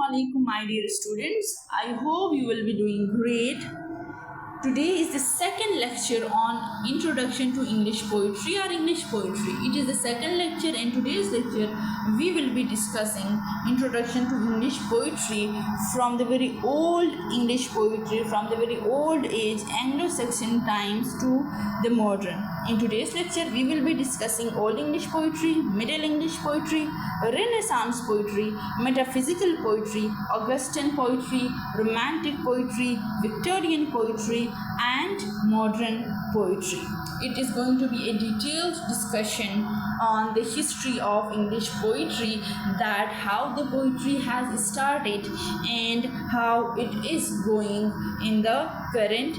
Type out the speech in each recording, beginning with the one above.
alaikum, my dear students. I hope you will be doing great. Today is the second lecture on Introduction to English Poetry or English Poetry. It is the second lecture, and today's lecture we will be discussing Introduction to English Poetry from the very old English poetry, from the very old age Anglo-Saxon times to the modern. In today's lecture we will be discussing Old English Poetry, Middle English Poetry, Renaissance Poetry, Metaphysical Poetry, Augustan Poetry, Romantic Poetry, Victorian Poetry, and Modern Poetry. It is going to be a detailed discussion on the history of English poetry, that how the poetry has started and how it is going in the current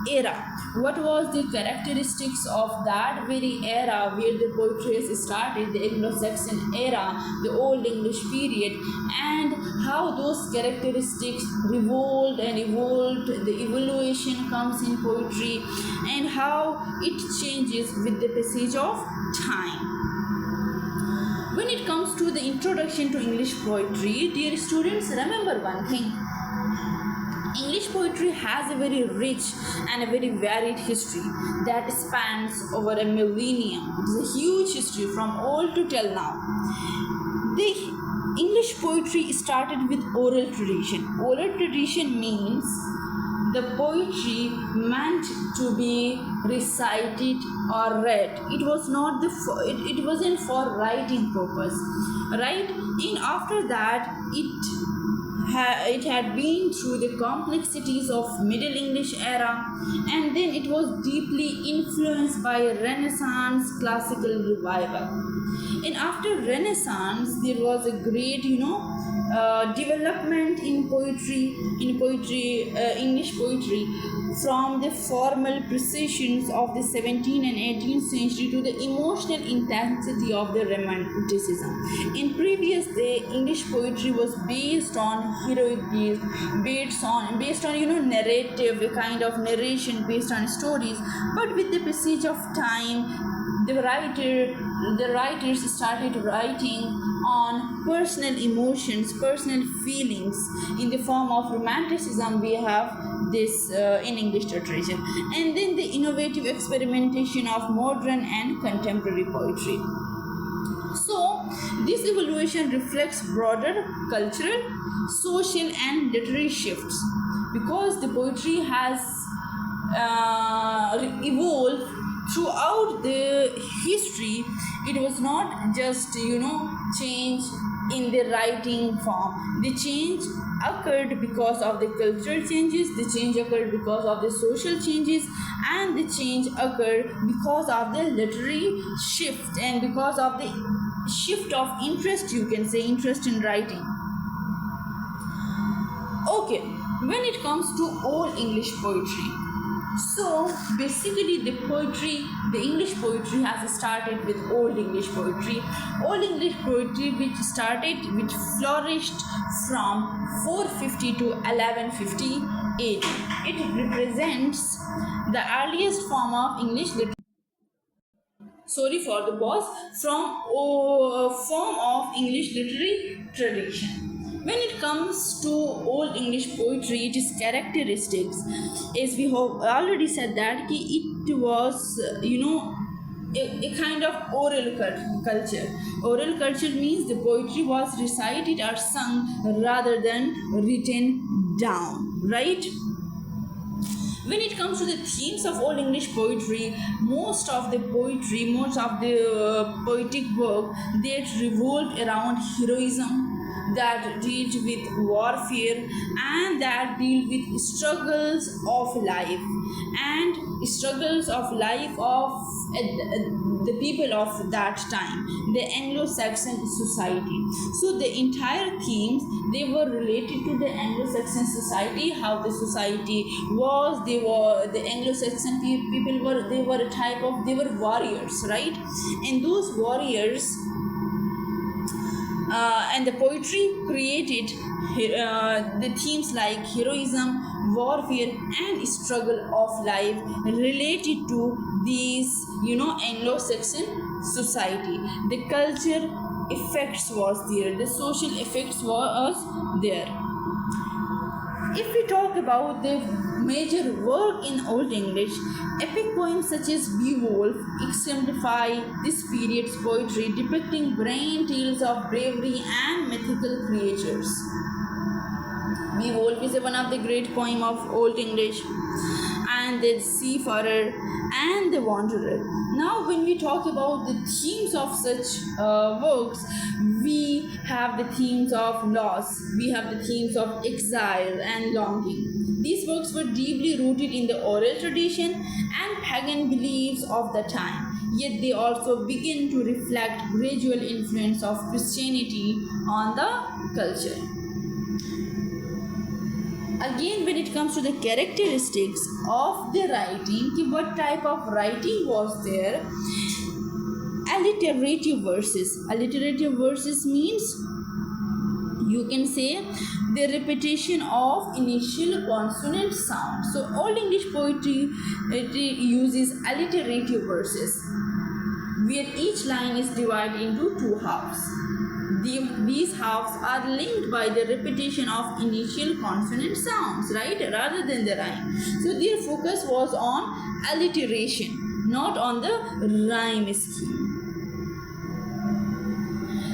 era. What was the characteristics of that very era where the poetry has started, the Anglo-Saxon era, the Old English period, and how those characteristics revolved and evolved, the evaluation comes in poetry, and how it changes with the passage of time. When it comes to the introduction to English poetry, dear students, remember one thing. English poetry has a very rich and a very varied history that spans over a millennium. It is a huge history from old to till now. The English poetry started with oral tradition. Oral tradition means the poetry meant to be recited or read. It was not it wasn't for writing purpose, right? And after that it had been through the complexities of Middle English era, and then it was deeply influenced by Renaissance classical revival. And after Renaissance there was a great development in poetry, English poetry, from the formal precisions of the 17th and 18th century to the emotional intensity of the Romanticism. In previous day, English poetry was based on heroic deeds, based on narrative, a kind of narration based on stories. But with the passage of time, the writers started writing on personal emotions, personal feelings. In the form of Romanticism, we have this in English literature, and then the innovative experimentation of modern and contemporary poetry. So this evolution reflects broader cultural, social, and literary shifts, because the poetry has evolved throughout the history. It was not just change in the writing form. The change occurred because of the cultural changes, the change occurred because of the social changes, and the change occurred because of the literary shift and because of the shift of interest, you can say, interest in writing. Okay, when it comes to Old English poetry, so basically the English poetry has started with Old English poetry. Old English poetry which flourished from 450 to 1150 AD. It represents the earliest form of English literature. Sorry for the pause. From form of English literary tradition. When it comes to Old English poetry, its characteristics, as we have already said, that it was a kind of oral culture. Oral culture means the poetry was recited or sung rather than written down, right? When it comes to the themes of Old English poetry, most of the poetic work that revolved around heroism, that dealt with warfare, and that deal with struggles of life of the people of that time, the Anglo-Saxon society. So the entire themes, they were related to the Anglo-Saxon society, how the society was. The Anglo-Saxon people were warriors, right? And those warriors and the poetry created the themes like heroism, warfare, and struggle of life related to these Anglo-Saxon society. The culture effects was there, the social effects was there. If we talk about the major work in Old English, epic poems such as Beowulf exemplify this period's poetry, depicting grand tales of bravery and mythical creatures. Beowulf is one of the great poem of Old English, and the seafarer and the wanderer. Now, when we talk about the themes of such works, we have the themes of loss, we have the themes of exile and longing. These works were deeply rooted in the oral tradition and pagan beliefs of the time, yet they also begin to reflect gradual influence of Christianity on the culture. Again, when it comes to the characteristics of the writing, what type of writing was there? Alliterative verses. Alliterative verses means, you can say, the repetition of initial consonant sound. So Old English poetry, it uses alliterative verses, where each line is divided into two halves. These halves are linked by the repetition of initial consonant sounds, right, rather than the rhyme. So their focus was on alliteration, not on the rhyme scheme.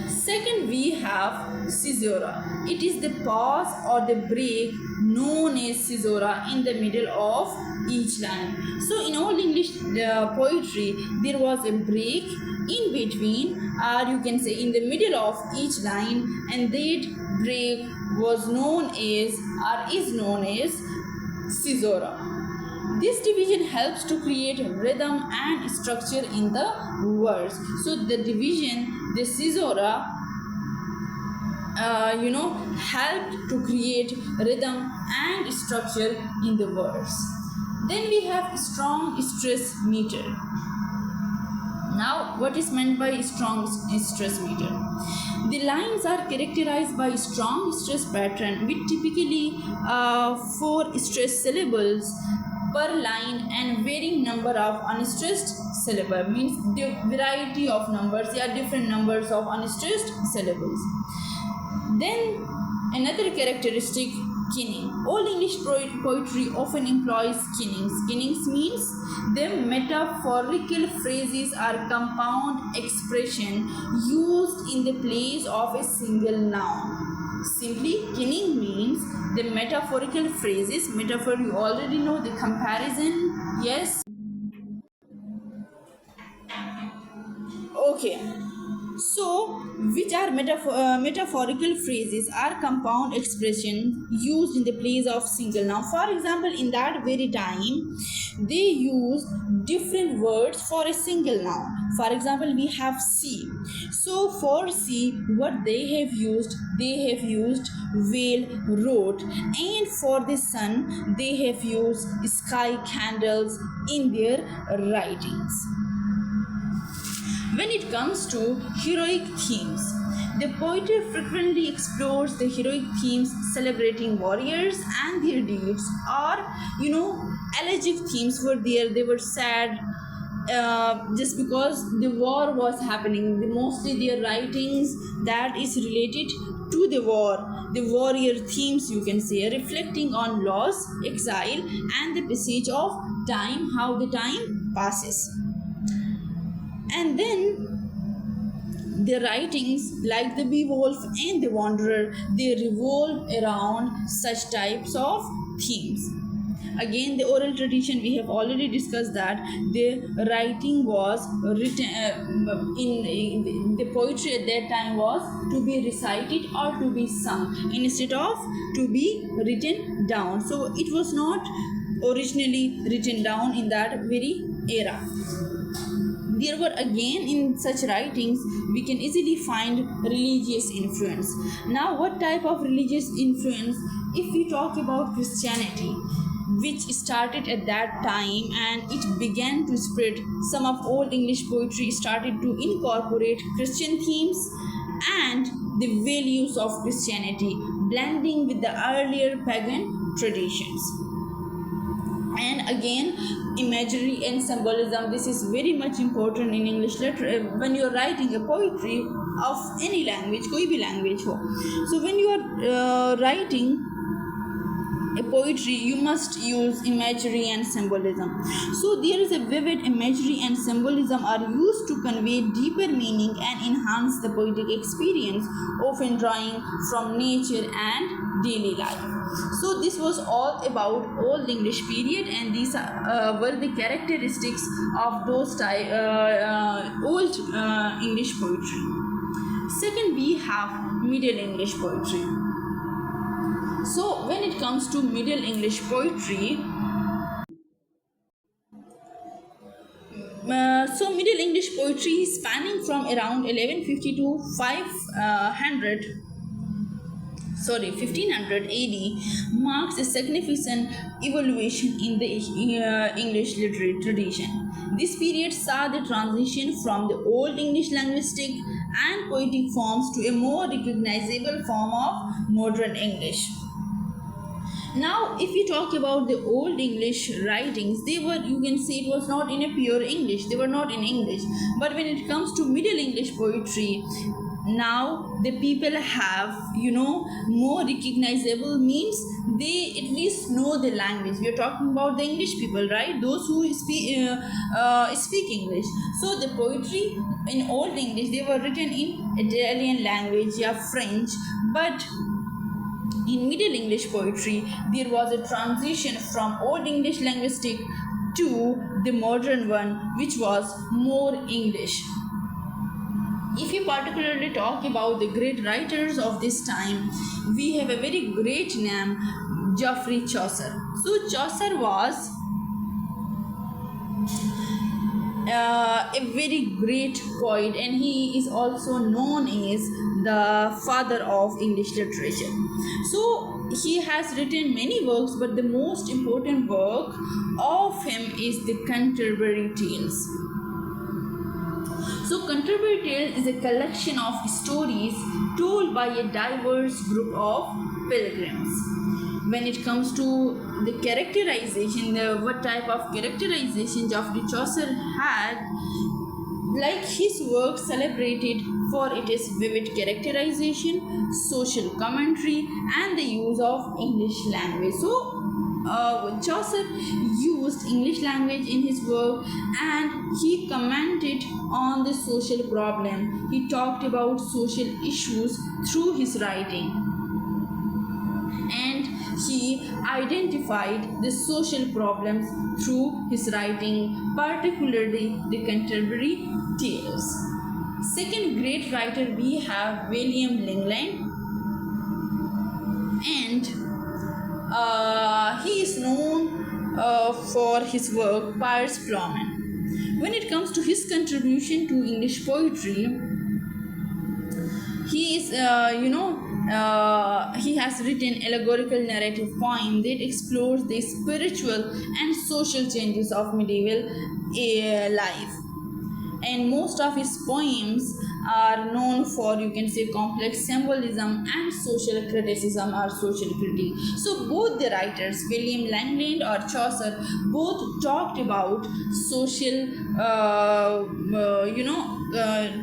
Second, we have caesura. It is the pause or the break known as caesura in the middle of each line. So in Old English poetry, there was a break in between, or you can say in the middle of each line, and that break was known as, or is known as, caesura. This division helps to create rhythm and structure in the verse. So the division, the caesura, helped to create rhythm and structure in the verse. Then we have strong stress meter. Now, what is meant by strong stress meter? The lines are characterized by strong stress pattern with typically 4 stressed syllables per line and varying number of unstressed syllables. Means the variety of numbers, there are different numbers of unstressed syllables. Then another characteristic, kinning. Old English poetry often employs kinnings. Kinnings means the metaphorical phrases are compound expression used in the place of a single noun. Simply, kinning means the metaphorical phrases. Metaphor, you already know, the comparison. Yes. Okay. So, which are metaphorical phrases are compound expressions used in the place of single noun. For example, in that very time, they use different words for a single noun. For example, we have sea. So, for sea, what they have used whale, wrote, and for the sun, they have used sky candles in their writings. When it comes to heroic themes, the poetry frequently explores the heroic themes celebrating warriors and their deeds, or elegiac themes were there. They were sad just because the war was happening. Mostly their writings that is related to the war, the warrior themes, you can say, reflecting on loss, exile, and the passage of time, how the time passes. And then the writings like the Beowulf and the Wanderer, they revolve around such types of themes. Again, the oral tradition, we have already discussed that the writing was written in the poetry at that time was to be recited or to be sung instead of to be written down. So it was not originally written down in that very era. There were, again, in such writings we can easily find religious influence. Now, what type of religious influence? If we talk about Christianity, which started at that time and it began to spread, some of Old English poetry started to incorporate Christian themes and the values of Christianity, blending with the earlier pagan traditions. And again, imagery and symbolism, this is very much important in English literature. When you're writing a poetry, of any language, कोई भी language हो. So when you are writing a poetry, you must use imagery and symbolism. So there is a vivid imagery and symbolism are used to convey deeper meaning and enhance the poetic experience, often drawing from nature and daily life. So this was all about Old English period, and these were the characteristics of those Old English poetry. Second, we have Middle English poetry. So when it comes to Middle English poetry, Middle English poetry spanning from around 1150 to 1500 AD marks a significant evolution in the English literary tradition. This period saw the transition from the Old English linguistic and poetic forms to a more recognizable form of modern English. Now, if we talk about the Old English writings, they were, you can say, it was not in a pure English, they were not in English. But when it comes to Middle English poetry, now the people have, more recognizable, means they at least know the language. We are talking about the English people, right? Those who speak English. So the poetry in Old English, they were written in Italian language, French, but in Middle English poetry, there was a transition from Old English linguistic to the modern one, which was more English. If you particularly talk about the great writers of this time, we have a very great name, Geoffrey Chaucer. So Chaucer was a very great poet, and he is also known as the father of English literature. So he has written many works, but the most important work of him is the Canterbury Tales. So Canterbury Tales is a collection of stories told by a diverse group of pilgrims. When it comes to the characterization, what type of characterization Geoffrey Chaucer had, like his work celebrated for its vivid characterization, social commentary, and the use of English language. So Chaucer used English language in his work, and he commented on the social problem. He talked about social issues through his writing, and he identified the social problems through his writing, particularly the Canterbury Tales. Second great writer, we have William Langland, and he is known for his work Piers Plowman. When it comes to his contribution to English poetry, he is he has written allegorical narrative poem that explores the spiritual and social changes of medieval life, and most of his poems are known for, you can say, complex symbolism and social criticism or social critique. So both the writers, William Langland or Chaucer, both talked about social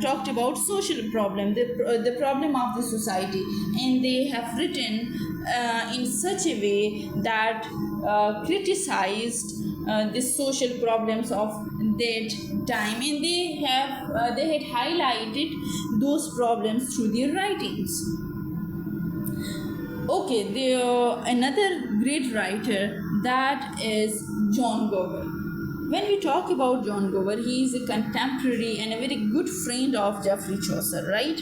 talked about social problem, the problem of the society, and they have written in such a way that criticized the social problems of that time, and they had highlighted those problems through their writings. Okay, another great writer, that is John Gower. When we talk about John Gower, he is a contemporary and a very good friend of Geoffrey Chaucer, right?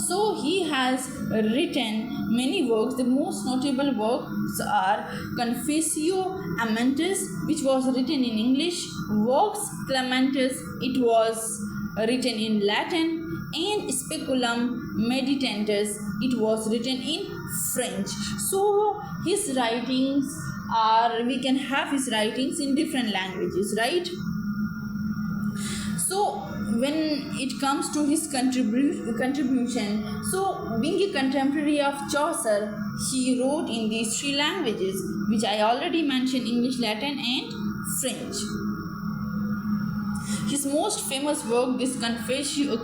So he has written many works. The most notable works are Confessio Amantis, which was written in English, Vox Clementis, it was written in Latin, and Speculum Meditantis, it was written in French. So his writings we can have his writings in different languages, right? So when it comes to his contribution, so being a contemporary of Chaucer, he wrote in these three languages, which I already mentioned, English, Latin, and French. His most famous work, this Confessio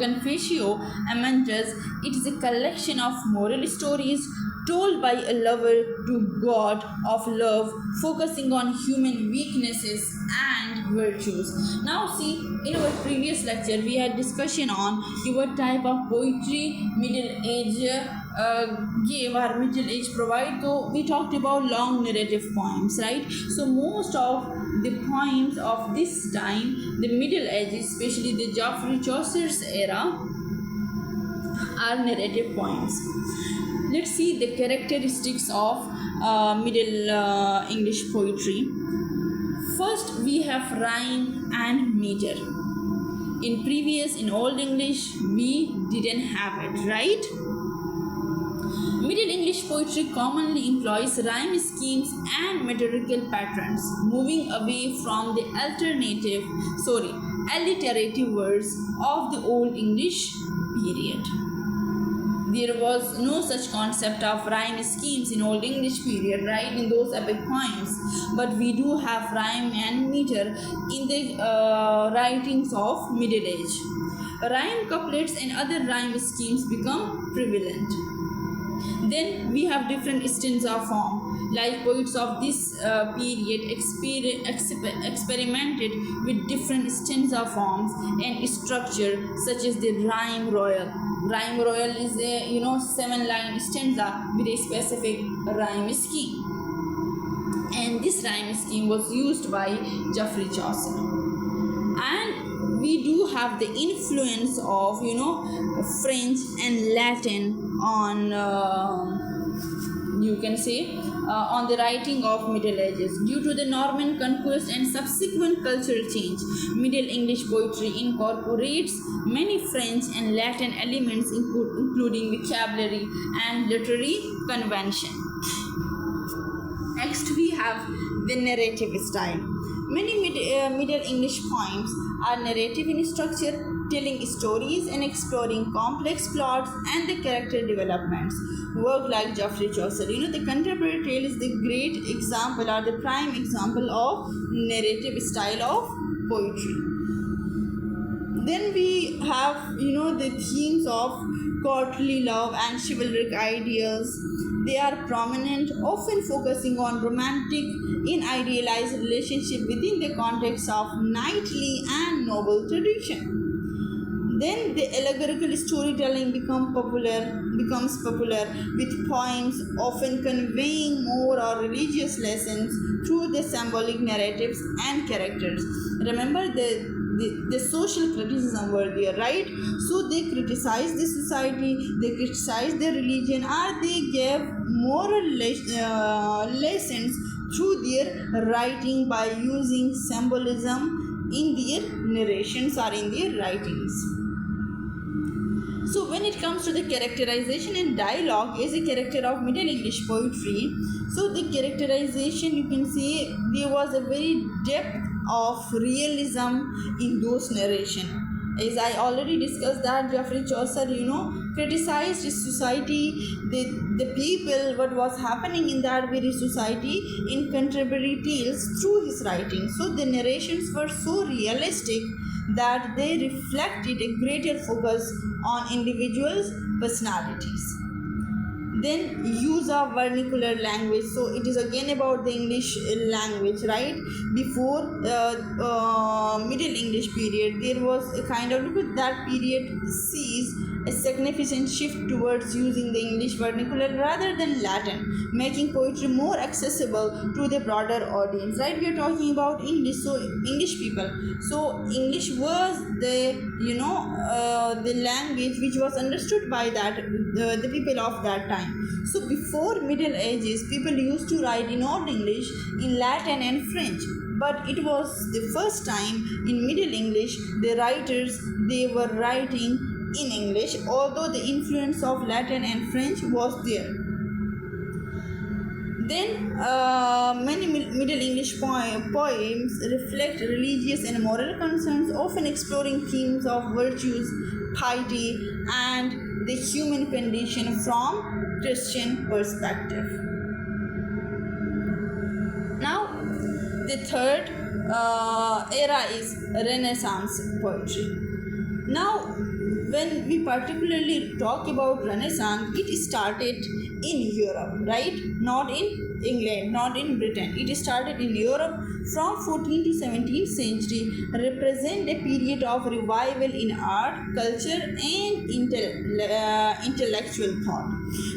Amantis, it is a collection of moral stories told by a lover to God of love, focusing on human weaknesses and virtues. Now see, in our previous lecture we had discussion on your type of poetry middle age gave or middle age provide. So we talked about long narrative poems, right? So most of the poems of this time, the middle age, especially the Geoffrey Chaucer's era, are narrative poems. Let's see the characteristics of middle English poetry. First, we have rhyme and meter. In Old English, we didn't have it, right? Middle English poetry commonly employs rhyme schemes and metrical patterns, moving away from the alliterative words of the Old English period. There was no such concept of rhyme schemes in Old English period, right, in those epic poems. But we do have rhyme and meter in the writings of Middle Age. Rhyme couplets and other rhyme schemes become prevalent. Then we have different stanza form, like poets of this period experimented with different stanza forms and structure, such as the rhyme royal. Rhyme royal is a 7-line stanza with a specific rhyme scheme, and this rhyme scheme was used by Geoffrey Chaucer. And we do have the influence of French and Latin on on the writing of Middle Ages. Due to the Norman conquest and subsequent cultural change, Middle English poetry incorporates many French and Latin elements, including vocabulary and literary convention. Next, we have the narrative style. Many Middle English poems are narrative in structure, telling stories and exploring complex plots and the character developments. Work like Geoffrey Chaucer, the contemporary tale is the great example or the prime example of narrative style of poetry. Then we have, the themes of courtly love and chivalric ideals. They are prominent, often focusing on romantic in idealized relationship within the context of knightly and noble tradition. Then the allegorical storytelling becomes popular with poems often conveying moral or religious lessons through the symbolic narratives and characters. Remember the social criticism were there, right? So they criticize the society, they criticize the religion, or they gave moral lessons through their writing by using symbolism in their narrations or in their writings. So when it comes to the characterization and dialogue as a character of Middle English poetry, so the characterization, you can say there was a very depth of realism in those narration. As I already discussed that Geoffrey Chaucer, criticized his society, the people, what was happening in that very society in contemporary tales through his writing. So the narrations were so realistic that they reflected a greater focus on individuals' personalities. Then use of vernacular language. So it is again about the English language, right? Before Middle English period, there was a kind of, that period sees a significant shift towards using the English vernacular rather than Latin, making poetry more accessible to the broader audience, right? We are talking about English, so English people. So English was the language which was understood by the people of that time. So before Middle Ages, people used to write in Old English, in Latin and French. But it was the first time in Middle English, the writers, they were writing in English, although the influence of Latin and French was there. Then many Middle English poems reflect religious and moral concerns, often exploring themes of virtues, piety, and the human condition from Christian perspective. Now, the third era is Renaissance poetry. Now, when we particularly talk about Renaissance, it started in Europe, right? Not in England, not in Britain. It started in Europe from 14th to 17th century, represent a period of revival in art, culture, and intellectual thought.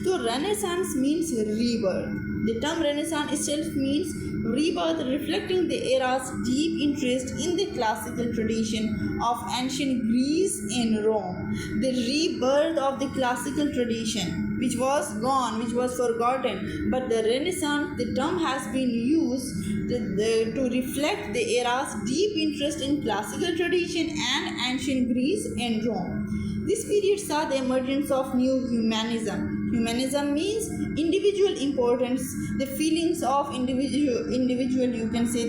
So, Renaissance means rebirth. The term Renaissance itself means rebirth, reflecting the era's deep interest in the classical tradition of ancient Greece and Rome. The rebirth of the classical tradition, which was gone, which was forgotten, but the Renaissance, the term has been used to reflect the era's deep interest in classical tradition and ancient Greece and Rome. This period saw the emergence of new humanism. Humanism means individual importance, the feelings of individual, you can say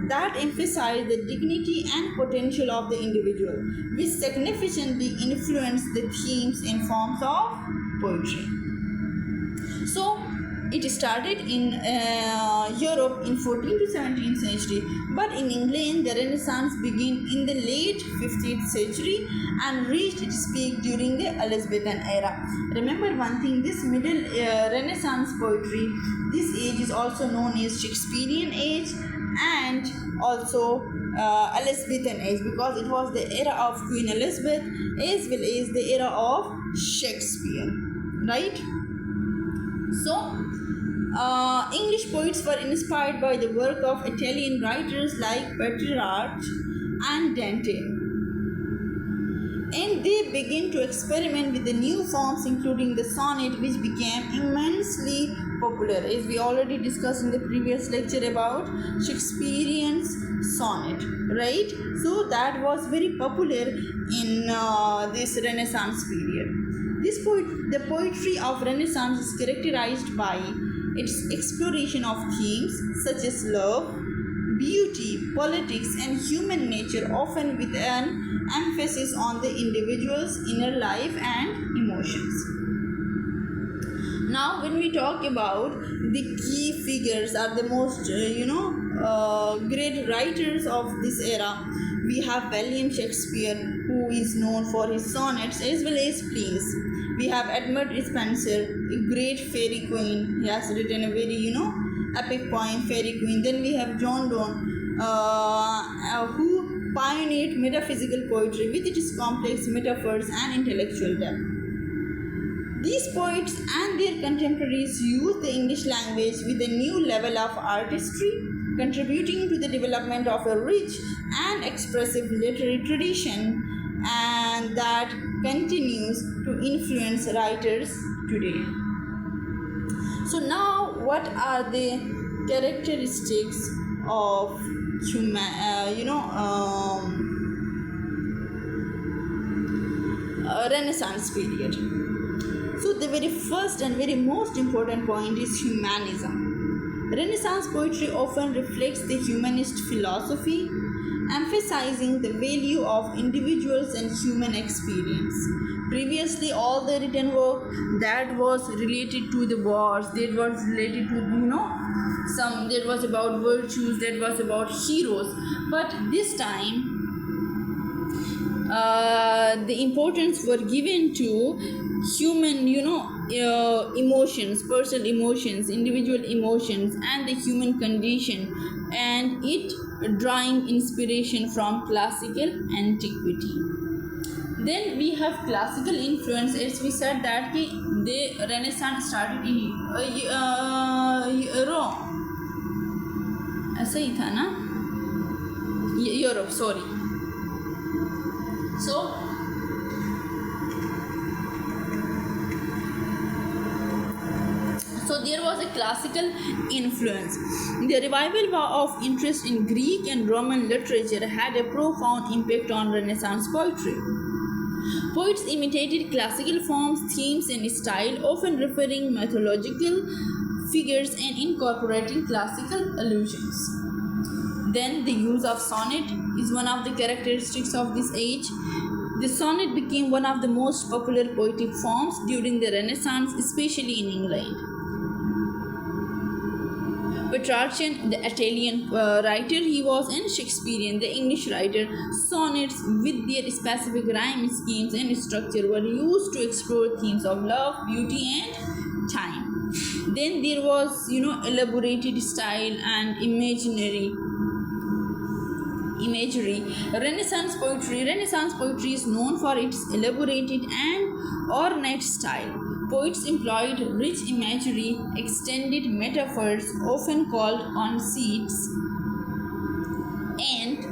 that emphasize the dignity and potential of the individual, which significantly influenced the themes and forms of poetry. So it started in Europe in 14th to 17th century, but in England the Renaissance began in the late 15th century and reached its peak during the Elizabethan era. Remember one thing, this middle Renaissance poetry, this age is also known as Shakespearean age and also Elizabethan age, because it was the era of Queen Elizabeth as well as the era of Shakespeare, right? So English poets were inspired by the work of Italian writers like Petrarch and Dante, and they began to experiment with the new forms, including the sonnet, which became immensely popular, as we already discussed in the previous lecture about Shakespearean sonnet, right? So that was very popular in this Renaissance period. The poetry of Renaissance is characterized by its exploration of themes such as love, beauty, politics, and human nature, often with an emphasis on the individual's inner life and emotions. Now, when we talk about the key figures are the most, great writers of this era, we have William Shakespeare, who is known for his sonnets as well as plays. We have Edmund Spenser, a great fairy queen. He has written a very, epic poem, Fairy Queen. Then we have John Donne, who pioneered metaphysical poetry with its complex metaphors and intellectual depth. These poets and their contemporaries used the English language with a new level of artistry, contributing to the development of a rich and expressive literary tradition, and that continues to influence writers today. So now, what are the characteristics of Renaissance period? So the very first and very most important point is humanism. Renaissance poetry often reflects the humanist philosophy, emphasizing the value of individuals and human experience. Previously, all the written work that was related to the wars, that was related to that was about virtues, that was about heroes. But this time, the importance were given to human, emotions, personal emotions, individual emotions, and the human condition, and it drawing inspiration from classical antiquity. Then we have classical influence, as we said that the Renaissance started in Rome. ऐसा ही था ना, Europe, sorry. So there was a classical influence. The revival of interest in Greek and Roman literature had a profound impact on Renaissance poetry. Poets imitated classical forms, themes, and style, often referring mythological figures and incorporating classical allusions. Then the use of sonnet is one of the characteristics of this age. The sonnet became one of the most popular poetic forms during the Renaissance, especially in England. Petrarchan, the Italian writer, he was, and Shakespearean, the English writer. Sonnets with their specific rhyme schemes and structure were used to explore themes of love, beauty, and time. Then there was, elaborated style and imagery. Renaissance poetry is known for its elaborated and ornate style. Poets employed rich imagery, extended metaphors, often called conceits, and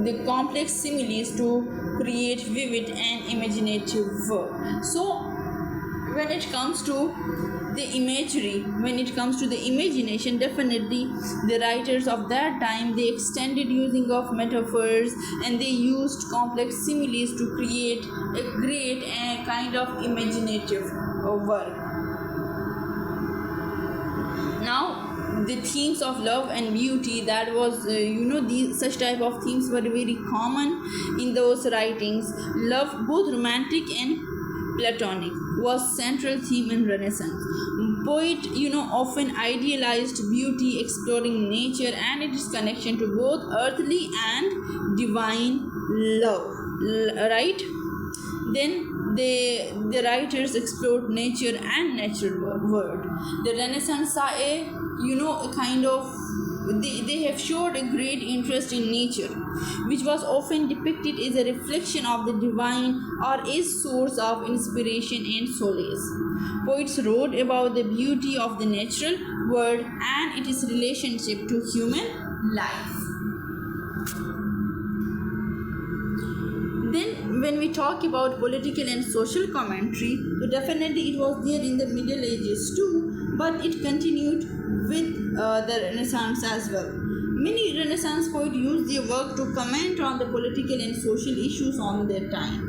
the complex similes to create vivid and imaginative work. So when it comes to the imagination, definitely the writers of that time, they extended using of metaphors, and they used complex similes to create a great and kind of imaginative work. Now the themes of love and beauty, that was these such type of themes were very common in those writings. Love, both romantic and platonic, was central theme in Renaissance. Poet often idealized beauty, exploring nature and its connection to both earthly and divine love, right? Then the writers explored nature and natural world. The Renaissance saw a kind of, they have showed a great interest in nature, which was often depicted as a reflection of the divine or a source of inspiration and solace. Poets wrote about the beauty of the natural world and its relationship to human life. Then when we talk about political and social commentary, so definitely it was there in the Middle Ages too, but it continued with the Renaissance as well. Many Renaissance poets used their work to comment on the political and social issues on their time.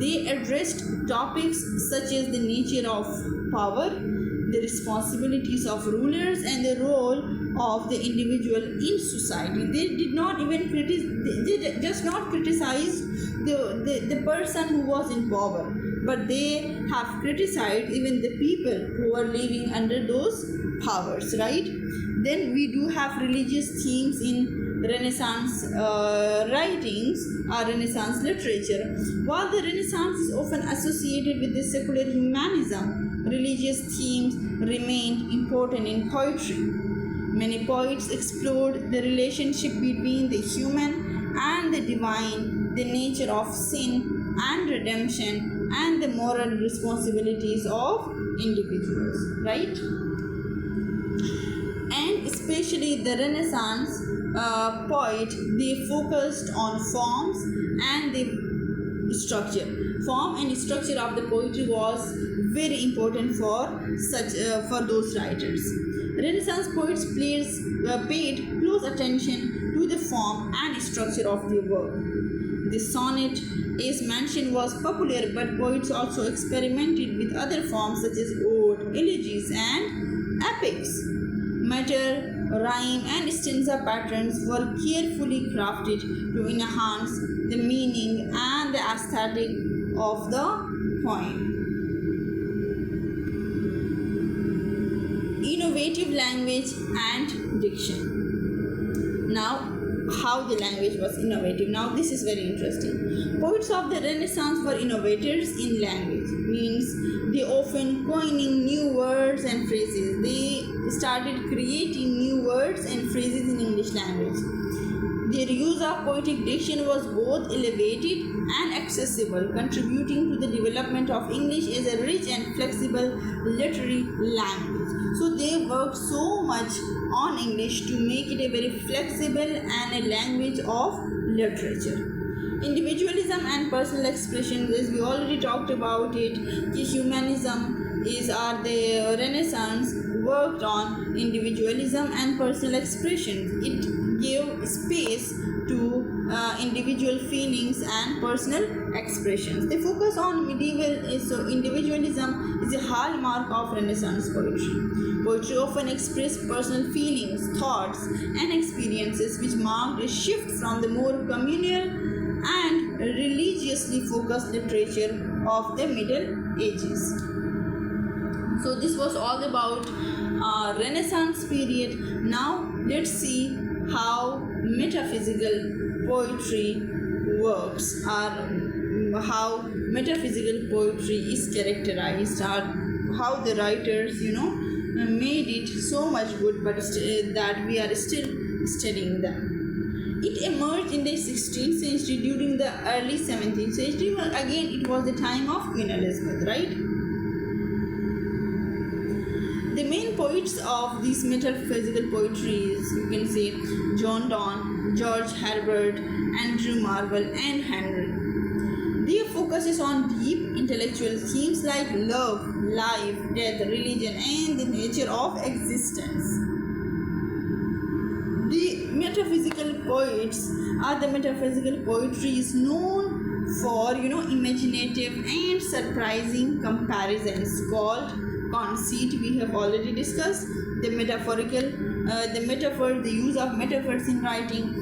They addressed topics such as the nature of power, the responsibilities of rulers, and the role of the individual in society. They did not even they just not criticize the person who was in power, but they have criticized even the people who are living under those powers, right? Then we do have religious themes in Renaissance writings or Renaissance literature. While the Renaissance is often associated with the secular humanism, religious themes remained important in poetry. Many poets explored the relationship between the human and the divine, the nature of sin and redemption, and the moral responsibilities of individuals, right? And especially the Renaissance poet, they focused on forms and the structure. Form and structure of the poetry was very important for those writers. Renaissance poets paid close attention to the form and structure of their work. The sonnet, as mentioned, was popular, but poets also experimented with other forms such as ode, elegies, and epics. Meter, rhyme, and stanza patterns were carefully crafted to enhance the meaning and the aesthetic of the poem. Innovative language and diction. Now, how the language was innovative. Now, this is very interesting. Poets of the Renaissance were innovators in language, means they often coining new words and phrases. They started creating new words and phrases in English language. Their use of poetic diction was both elevated and accessible, contributing to the development of English as a rich and flexible literary language. So they worked so much on English to make it a very flexible and a language of literature. Individualism and personal expression, as we already talked about it, humanism the Renaissance worked on individualism and personal expression. It gave space to individual feelings and personal expressions. They focus on so individualism is a hallmark of Renaissance poetry. Poetry often expressed personal feelings, thoughts, and experiences, which marked a shift from the more communal and religiously focused literature of the Middle Ages. So this was all about Renaissance period. Now let's see how metaphysical poetry works, or how metaphysical poetry is characterized, or how the writers, made it so much good, but that we are still studying them. It emerged in the 16th century during the early 17th century. Well, again, it was the time of Queen Elizabeth, right? The main poets of this metaphysical poetry is, you can say, John Donne, George Herbert, Andrew Marvell, and Henry. Their focus is on deep intellectual themes like love, life, death, religion, and the nature of existence. The metaphysical poets are the metaphysical poetry is known for imaginative and surprising comparisons called conceit. We have already discussed the metaphor, the use of metaphors in writing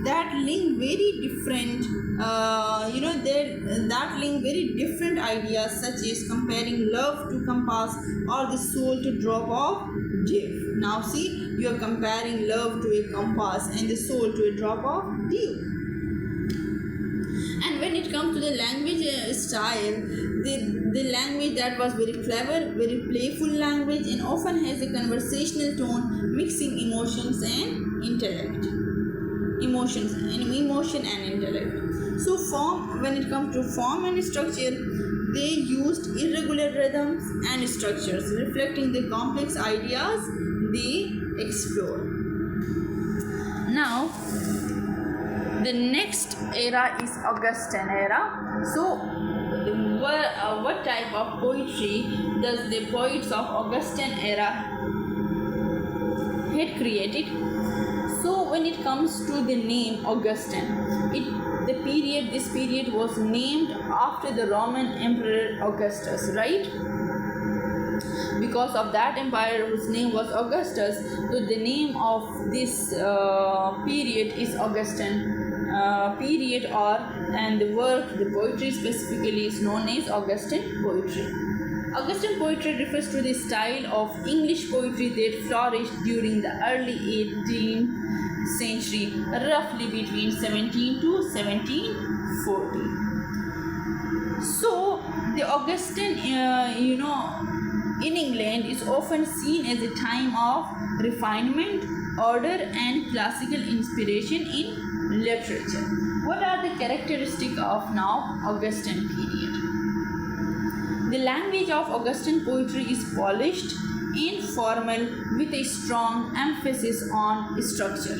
that link very different that link very different ideas, such as comparing love to compass or the soul to drop of dew. Now see, you are comparing love to a compass and the soul to a drop of dew. And when it comes to the language style, the language that was very clever, very playful language, and often has a conversational tone, mixing emotion and intellect. So when it comes to form and structure, they used irregular rhythms and structures, reflecting the complex ideas they explore. Now, the next era is Augustan era. So, what type of poetry does the poets of Augustan era had created? So, when it comes to the name Augustan, this period was named after the Roman Emperor Augustus, right? Because of that empire whose name was Augustus, so the name of this period is Augustan period, and the poetry specifically is known as Augustan poetry. Augustan poetry refers to the style of English poetry that flourished during the early 18th century, roughly between 17 to 1740. So the Augustan, in England is often seen as a time of refinement, order, and classical inspiration in literature. What are the characteristics of now Augustan period? The language of Augustan poetry is polished and formal with a strong emphasis on structure,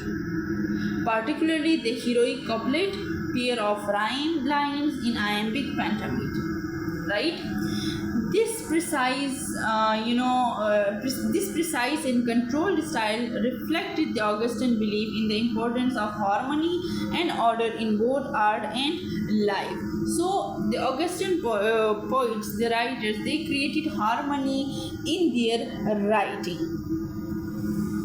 particularly the heroic couplet, pair of rhyme lines in iambic pentameter, right? This precise and controlled style reflected the Augustan belief in the importance of harmony and order in both art and life. So the Augustan poets, the writers, they created harmony in their writing.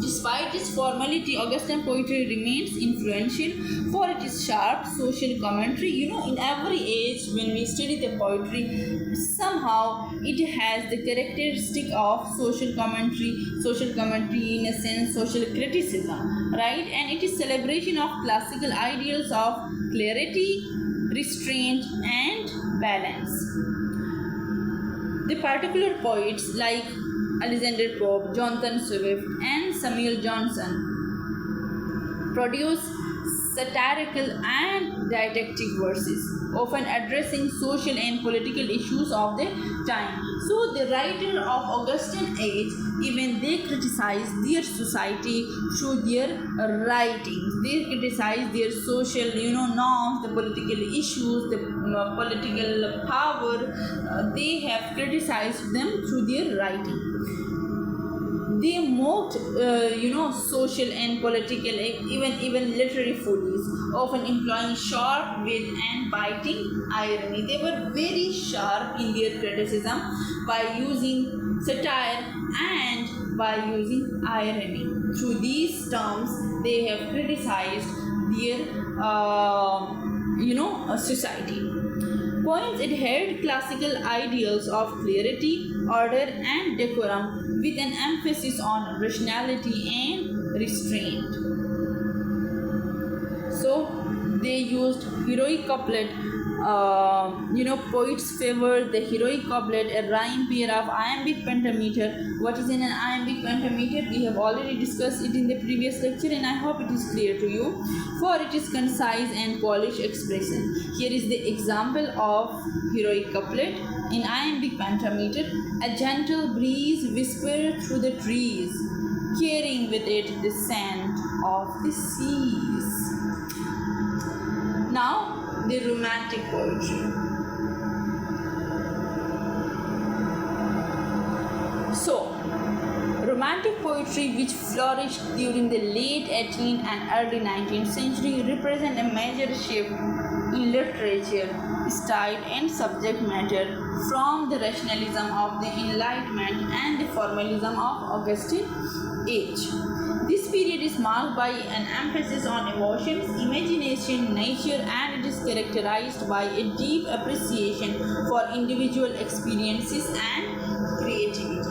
Despite its formality, Augustan poetry remains influential for its sharp social commentary. In every age, when we study the poetry, somehow it has the characteristic of social commentary in a sense, social criticism, right? And it is celebration of classical ideals of clarity, restraint, and balance. The particular poets like Alexander Pope, Jonathan Swift, and Samuel Johnson produce satirical and didactic verses, often addressing social and political issues of the time. So the writer of Augustan age, even they criticize their society through their writings. They criticize their social, norms, the political issues, the political power. They have criticized them through their writing. They mocked, social and political, even literary follies, often employing sharp wit and biting irony. They were very sharp in their criticism by using satire and by using irony. Through these terms, they have criticized their, society. Poems adhered classical ideals of clarity, order, and decorum with an emphasis on rationality and restraint. So they used heroic couplet. Poets favored the heroic couplet, a rhyme pair of iambic pentameter. What is in an iambic pentameter? We have already discussed it in the previous lecture, and I hope it is clear to you. For it is concise and polished expression. Here is the example of heroic couplet in iambic pentameter. A gentle breeze whispered through the trees, carrying with it the scent of the seas. Now, the romantic poetry. So, romantic poetry, which flourished during the late 18th and early 19th century, represent a major shift in literature, style and subject matter from the rationalism of the Enlightenment and the formalism of Augustan age. This period is marked by an emphasis on emotions, imagination, nature, and it is characterized by a deep appreciation for individual experiences and creativity.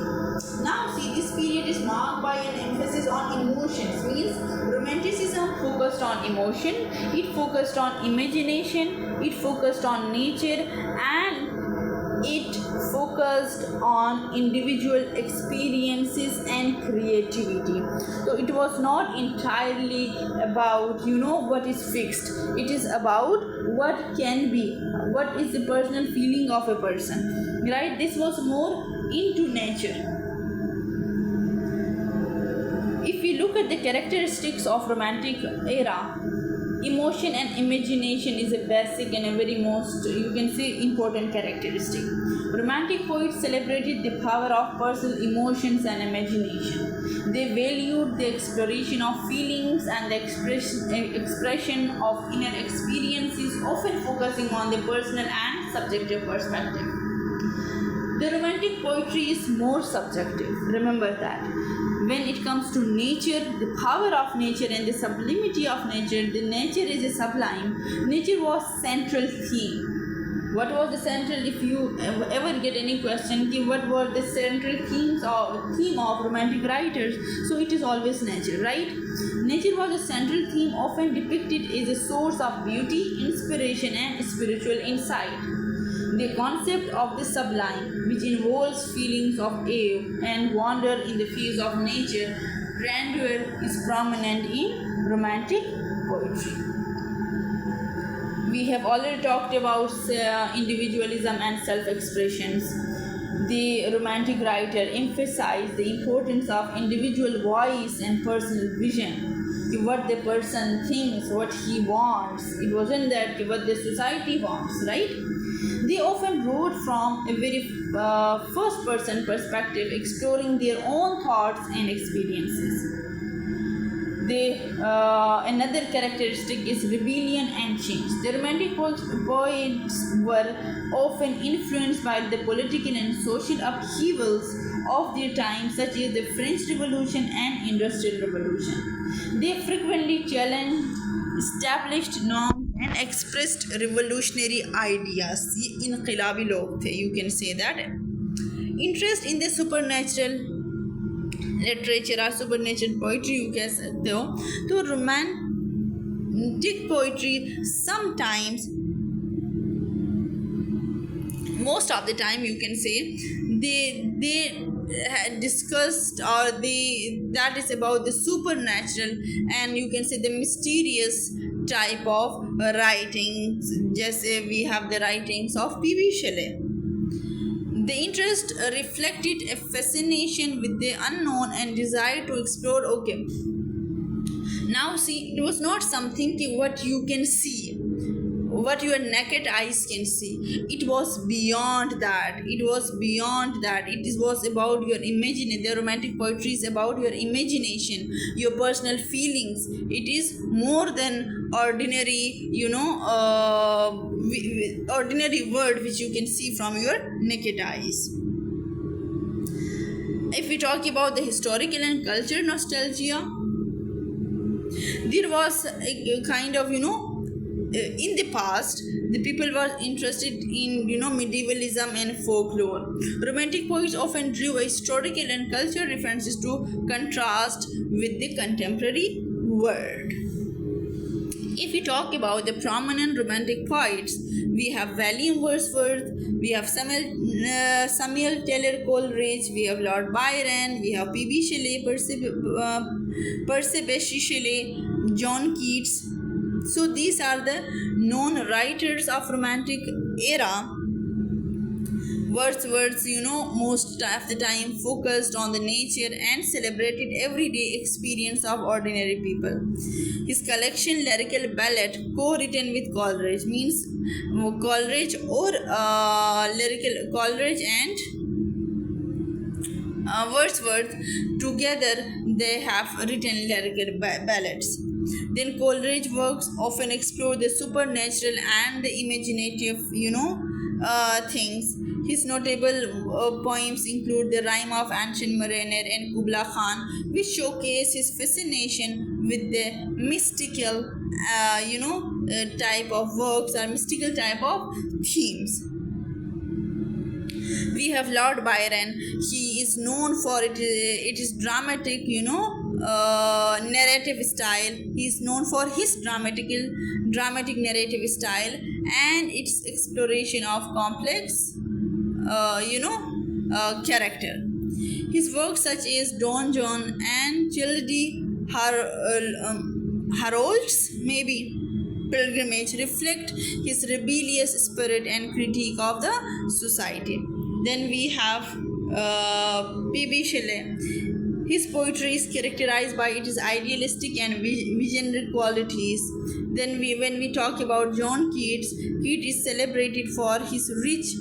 Now, see, this period is marked by an emphasis on emotions, means romanticism focused on emotion, it focused on imagination, it focused on nature, and it focused on individual experiences and creativity. So it was not entirely about what is fixed. It is about what can be, what is the personal feeling of a person, right? This was more into nature. If we look at the characteristics of romantic era, emotion and imagination is a basic and a very most, you can say, important characteristic. Romantic poets celebrated the power of personal emotions and imagination. They valued the exploration of feelings and the expression of inner experiences, often focusing on the personal and subjective perspective. The romantic poetry is more subjective. Remember that. When it comes to nature, the power of nature and the sublimity of nature, the nature is a sublime. Nature was central theme. What was the central? If you ever get any question, what were the central themes or theme of romantic writers? So it is always nature, right? Nature was a central theme, often depicted as a source of beauty, inspiration, and spiritual insight. The concept of the sublime, which involves feelings of awe and wonder in the face of nature, grandeur, is prominent in romantic poetry. We have already talked about individualism and self-expressions. The romantic writer emphasized the importance of individual voice and personal vision. What the person thinks, what he wants. It wasn't that what the society wants, right? They often wrote from a very first person perspective, exploring their own thoughts and experiences. Another characteristic is rebellion and change. The romantic poets were often influenced by the political and social upheavals of their time, such as the French Revolution and Industrial Revolution. They frequently challenged established norms and expressed revolutionary ideas. ये इनकलाबी लोग थे, you can say that. Interest in the supernatural literature or supernatural poetry you कह सकते हो. तो romantic poetry sometimes, most of the time you can say, they discussed or that is about the supernatural and you can say the mysterious type of writings. Just we have the writings of P.B. Shelley. The interest reflected a fascination with the unknown and desire to explore. Okay, now see, it was not something what you can see, what your naked eyes can see. It was beyond that. It was about your imagination. The romantic poetry is about your imagination, your personal feelings. It is more than ordinary, ordinary word which you can see from your naked eyes. If we talk about the historical and cultural nostalgia, there was a kind of, in the past, The people were interested in, medievalism and folklore. Romantic poets often drew historical and cultural references to contrast with the contemporary world. If we talk about the prominent romantic poets, we have William Wordsworth, we have Samuel Taylor Coleridge, we have Lord Byron, we have P.B. Shelley, Percy Bysshe Shelley, John Keats. So these are the known writers of romantic era. Wordsworth, most of the time focused on the nature and celebrated everyday experience of ordinary people. His collection Lyrical Ballad, co-written with Coleridge, means Coleridge or Coleridge and Wordsworth together, they have written lyrical ballads. Then Coleridge works often explore the supernatural and the imaginative, things. His notable poems include The Rime of Ancient Mariner and Kubla Khan, which showcase his fascination with the mystical, type of works or mystical type of themes. We have Lord Byron. He is known for it is dramatic, narrative style. He is known for his dramatic narrative style and its exploration of complex character. His works such as Don John and Childe Harold's maybe Pilgrimage reflect his rebellious spirit and critique of the society. Then we have P.B. Shelley. His poetry is characterized by its idealistic and visionary qualities. Then when we talk about John Keats, Keats is celebrated for his rich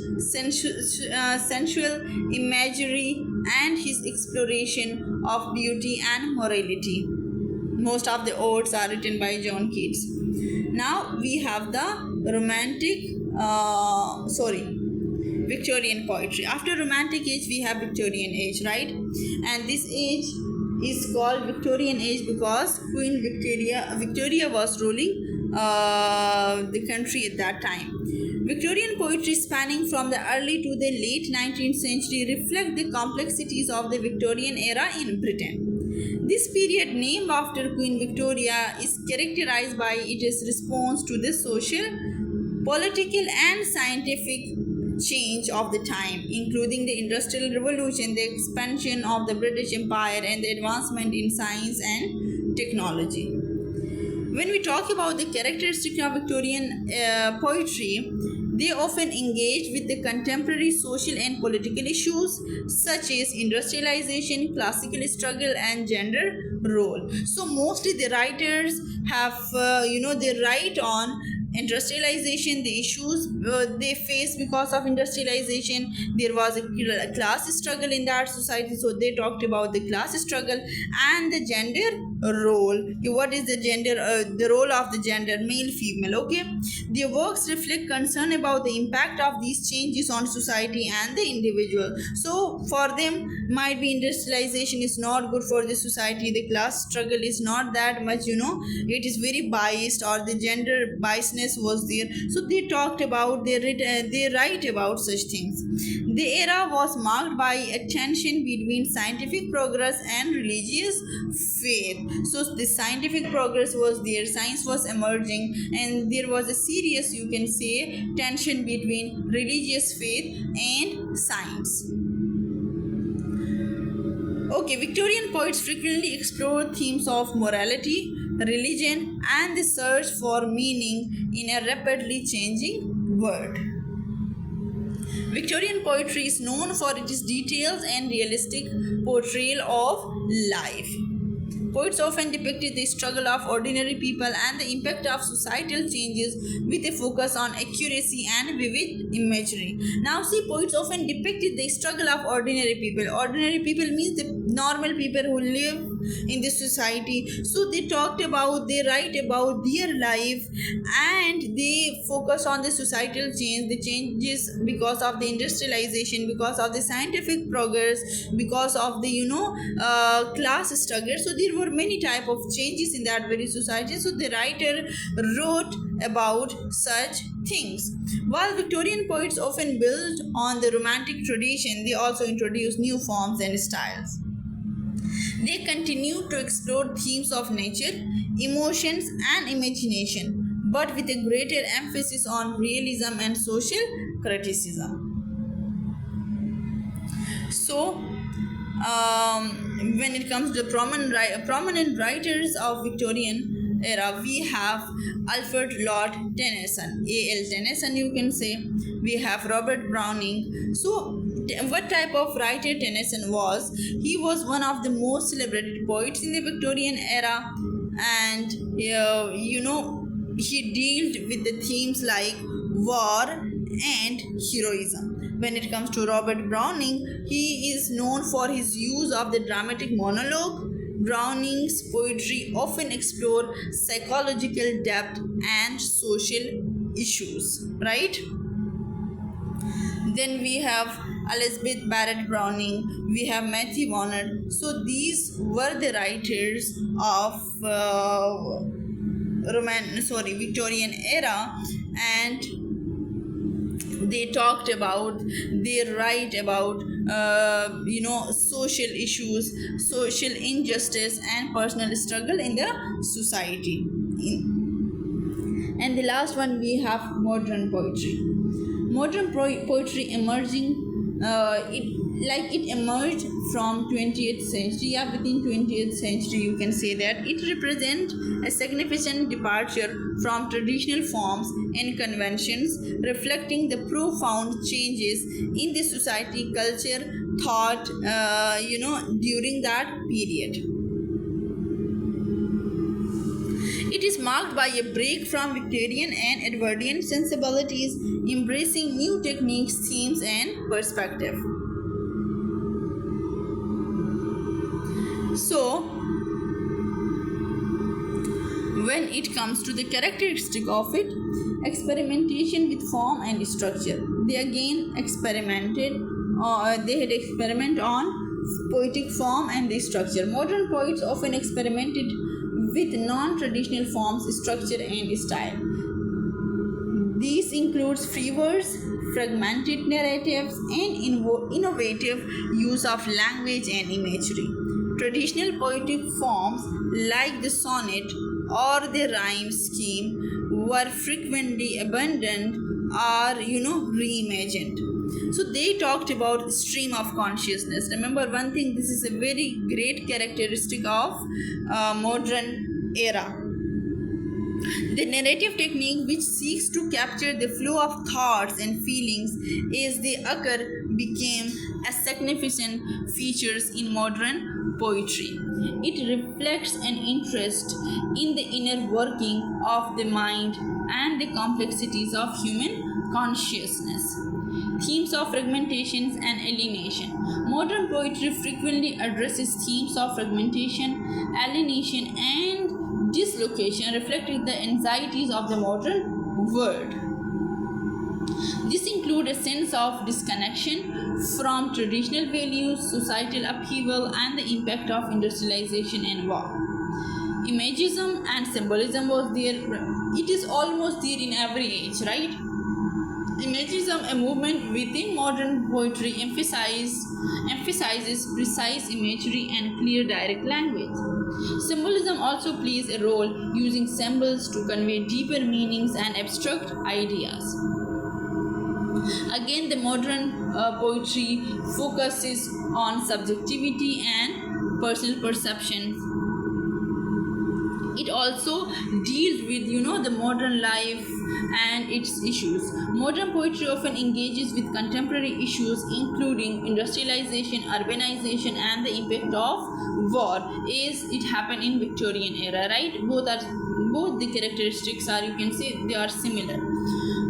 sensual imagery and his exploration of beauty and morality. Most of the odes are written by John Keats. Now we have the Victorian poetry. After Romantic age, we have Victorian age, right? And this age is called Victorian age because Queen Victoria was ruling the country at that time. Victorian poetry spanning from the early to the late 19th century reflect the complexities of the Victorian era in Britain. This period, named after Queen Victoria, is characterized by its response to the social, political and scientific change of the time, including the Industrial Revolution, the expansion of the British Empire and the advancement in science and technology. When we talk about the characteristics of Victorian poetry, they often engage with the contemporary social and political issues such as industrialization, classical struggle, and gender role. So mostly the writers have, they write on industrialization, the issues they face because of industrialization. There was a class struggle in that society, so they talked about the class struggle and the gender role. What is the gender, the role of the gender, male, female? Okay, their works reflect concern about the impact of these changes on society and the individual. So for them, might be industrialization is not good for the society, the class struggle is not that much, it is very biased, or the gender biasness was there. So they talked about, they write about such things. The era was marked by a tension between scientific progress and religious faith. So the scientific progress was there, science was emerging, and there was a serious, you can say, tension between religious faith and science. Okay, Victorian poets frequently explore themes of morality, religion, and the search for meaning in a rapidly changing world. Victorian poetry is known for its details and realistic portrayal of life. Poets often depicted the struggle of ordinary people and the impact of societal changes with a focus on accuracy and vivid imagery. Now see, poets often depicted the struggle of ordinary people. Ordinary people means the normal people who live in the society. So they write about their life, and they focus on the societal change, the changes because of the industrialization, because of the scientific progress, because of the class struggle. So there were many type of changes in that very society. So the writer wrote about such things. While Victorian poets often built on the romantic tradition, they also introduced new forms and styles. They continue to explore themes of nature, emotions, and imagination, but with a greater emphasis on realism and social criticism. So, when it comes to the prominent writers of Victorian era, we have Alfred Lord Tennyson, A.L. Tennyson, you can say. We have Robert Browning. So, what type of writer Tennyson was? He was one of the most celebrated poets in the Victorian era, and he dealt with the themes like war and heroism. When it comes to Robert Browning, he is known for his use of the dramatic monologue. Browning's poetry often explore psychological depth and social issues, right? Then we have Elizabeth Barrett Browning, we have Matthew Warner. So these were the writers of Victorian era, and they talked about, they write about social issues, social injustice, and personal struggle in the society. And the last one, we have modern poetry. Modern poetry emerging, it emerged from 20th century. Yeah, within 20th century, you can say that it represents a significant departure from traditional forms and conventions, reflecting the profound changes in the society, culture, thought, during that period. It is marked by a break from Victorian and Edwardian sensibilities, embracing new techniques, themes, and perspective. So, when it comes to the characteristic of it, experimentation with form and structure. They again experimented, they had experiment on poetic form and the structure. Modern poets often experimented with non-traditional forms, structure, and style. These includes free verse, fragmented narratives, and innovative use of language and imagery. Traditional poetic forms like the sonnet or the rhyme scheme were frequently abandoned or reimagined. So they talked about stream of consciousness. Remember one thing, this is a very great characteristic of modern era. The narrative technique, which seeks to capture the flow of thoughts and feelings as they occur, became a significant features in modern poetry. It reflects an interest in the inner working of the mind and the complexities of human consciousness. Themes of fragmentations and alienation. Modern poetry frequently addresses themes of fragmentation, alienation, and dislocation, reflecting the anxieties of the modern world. This includes a sense of disconnection from traditional values, societal upheaval, and the impact of industrialization and war. Imagism and symbolism was there. It is almost there in every age, right? Imagism, a movement within modern poetry, emphasizes precise imagery and clear direct language. Symbolism also plays a role, using symbols to convey deeper meanings and abstract ideas. Again, the modern poetry focuses on subjectivity and personal perception. It also deals with the modern life and its issues. Modern poetry often engages with contemporary issues including industrialization, urbanization, and the impact of war, as it happened in Victorian era, right? Both the characteristics are, you can say, they are similar.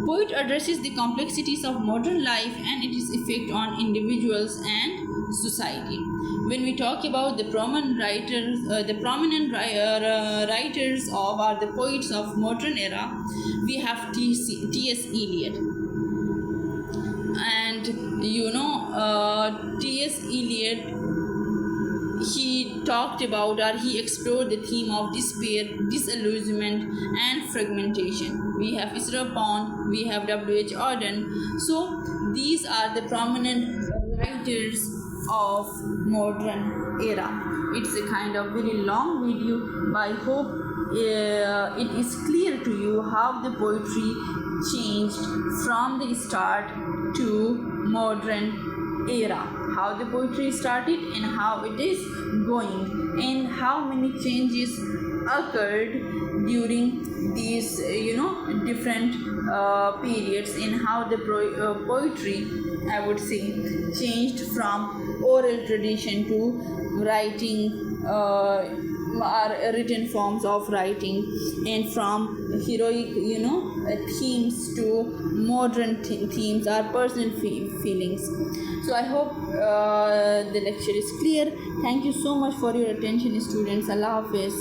Poet addresses the complexities of modern life and its effect on individuals and society. When we talk about the prominent writers, writers of or the poets of modern era, we have T.S. Eliot, and T.S. Eliot, he talked about, or he explored the theme of despair, disillusionment, and fragmentation. We have Israel Pond, we have W.H. Auden. So these are the prominent writers of modern era. It's a kind of very long video, but I hope it is clear to you how the poetry changed from the start to modern era, how the poetry started and how it is going, and how many changes occurred during these different periods, and how the poetry, I would say, changed from oral tradition to writing, are written forms of writing, and from heroic themes to modern themes or personal feelings. So I hope the lecture is clear. Thank you so much for your attention, students. Allah Hafiz.